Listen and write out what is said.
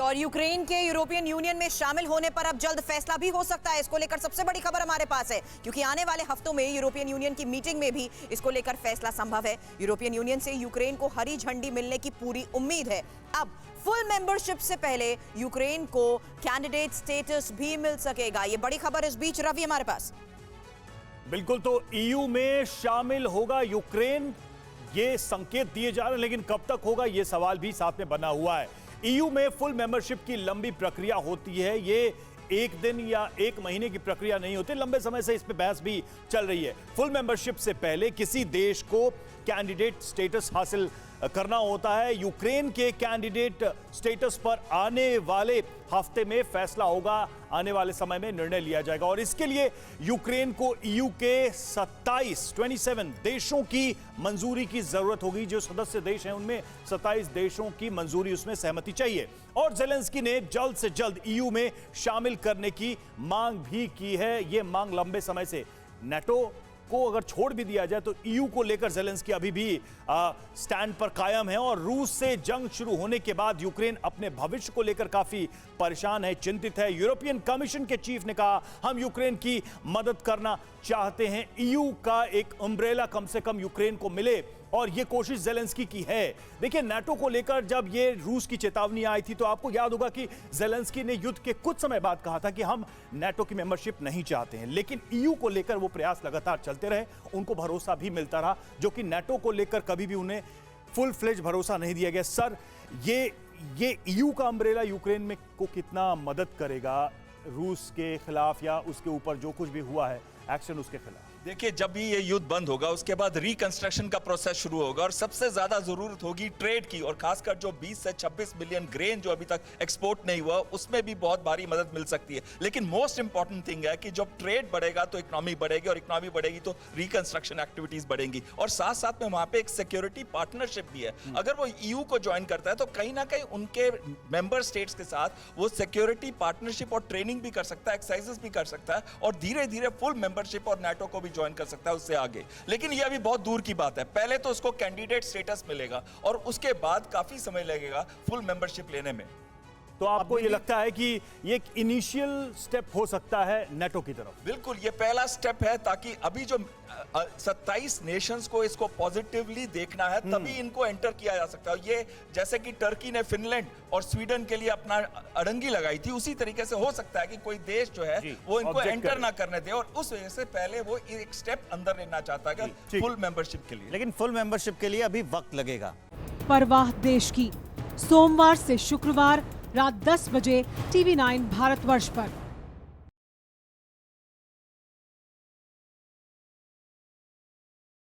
और यूक्रेन के European union में शामिल होने पर अब जल्द फैसला भी हो सकता है। इसको लेकर सबसे बड़ी खबर हमारे पास है, क्योंकि आने वाले हफ्तों में यूरोपियन यूनियन की मीटिंग में भी इसको लेकर फैसला संभव है। यूरोपियन यूनियन से यूक्रेन को हरी झंडी मिलने की पूरी उम्मीद है। अब फुल मेंबरशिप से पहले यूक्रेन को कैंडिडेट स्टेटस भी मिल सकेगा। ये बड़ी खबर इस बीच रवि हमारे पास। बिल्कुल, तो ईयू में शामिल होगा यूक्रेन, ये संकेत दिए जा रहे हैं, लेकिन कब तक होगा ये सवाल भी साथ में बना हुआ है। ईयू में फुल मेंबरशिप की लंबी प्रक्रिया होती है, ये एक दिन या एक महीने की प्रक्रिया नहीं होती, लंबे समय से इस पे बहस भी चल रही है। फुल मेंबरशिप से पहले किसी देश को कैंडिडेट स्टेटस हासिल करना होता है। यूक्रेन के कैंडिडेट स्टेटस पर आने वाले हफ्ते में फैसला होगा, आने वाले समय में निर्णय लिया जाएगा और इसके लिए यूक्रेन को ईयू के 27 देशों की मंजूरी की जरूरत होगी। जो सदस्य देश हैं उनमें 27 देशों की मंजूरी, उसमें सहमति चाहिए और जेलेंस्की ने जल्द से जल्द ईयू में शामिल करने की मांग भी की है। यह मांग लंबे समय से नाटो को अगर छोड़ भी दिया जाए तो ईयू को लेकर जेलेंस्की अभी भी स्टैंड पर कायम है और रूस से जंग शुरू होने के बाद यूक्रेन अपने भविष्य को लेकर काफी परेशान है, चिंतित है। यूरोपियन कमीशन के चीफ ने कहा हम यूक्रेन की मदद करना चाहते हैं, ईयू का एक अम्ब्रेला कम से कम यूक्रेन को मिले और यह कोशिश जेलेंस्की की है। देखिए, नाटो को लेकर जब ये रूस की चेतावनी आई थी तो आपको याद होगा कि जेलेंस्की ने युद्ध के कुछ समय बाद कहा था कि हम नाटो की मेंबरशिप नहीं चाहते हैं, लेकिन ईयू को लेकर वो प्रयास लगातार चलते रहे, उनको भरोसा भी मिलता रहा, जो कि नाटो को लेकर कभी भी उन्हें फुल फ्लेज भरोसा नहीं दिया गया। सर, ये ईयू का अम्ब्रेला यूक्रेन में को कितना मदद करेगा रूस के खिलाफ या उसके ऊपर जो कुछ भी हुआ है एक्शन उसके खिलाफ? देखिए, जब भी ये युद्ध बंद होगा उसके बाद रिकंस्ट्रक्शन का प्रोसेस शुरू होगा और सबसे ज्यादा जरूरत होगी ट्रेड की, और खासकर जो 20 से 26 मिलियन ग्रेन जो अभी तक एक्सपोर्ट नहीं हुआ उसमें भी बहुत भारी मदद मिल सकती है। लेकिन मोस्ट इंपॉर्टेंट थिंग है कि जब ट्रेड बढ़ेगा तो इकोनॉमी बढ़ेगी और इकोनॉमी बढ़ेगी तो रिकंस्ट्रक्शन एक्टिविटीज बढ़ेंगी और साथ साथ में वहां पे एक सिक्योरिटी पार्टनरशिप भी है। अगर वो ईयू को ज्वाइन करता है तो कहीं ना कहीं उनके मेंबर स्टेट्स के साथ वो सिक्योरिटी पार्टनरशिप और ट्रेनिंग भी कर सकता है, एक्सरसाइजेस भी कर सकता है और धीरे धीरे फुल मेंबरशिप और नाटो को भी ज्वाइन कर सकता है उससे आगे। लेकिन यह अभी बहुत दूर की बात है, पहले तो उसको कैंडिडेट स्टेटस मिलेगा और उसके बाद काफी समय लगेगा फुल मेंबरशिप लेने में। तो आपको ये लगता है कि ये एक इनिशियल स्टेप हो सकता है नाटो की तरफ? बिल्कुल, ये पहला स्टेप है ताकि अभी जो 27 नेशंस को इसको पॉजिटिवली देखना है तभी इनको एंटर किया जा सकता है। ये जैसे कि टर्की ने फिनलैंड और स्वीडन के लिए अपना अड़ंगी लगाई थी, उसी तरीके से हो सकता है कि कोई देश जो है वो इनको एंटर ना करने दे और उस वजह से पहले वो एक स्टेप अंदर लेना चाहता है फुल मेंबरशिप के लिए। लेकिन फुल मेंबरशिप के लिए अभी वक्त लगेगा। परवाह देश की, सोमवार से शुक्रवार रात 10 बजे TV9 भारतवर्ष पर।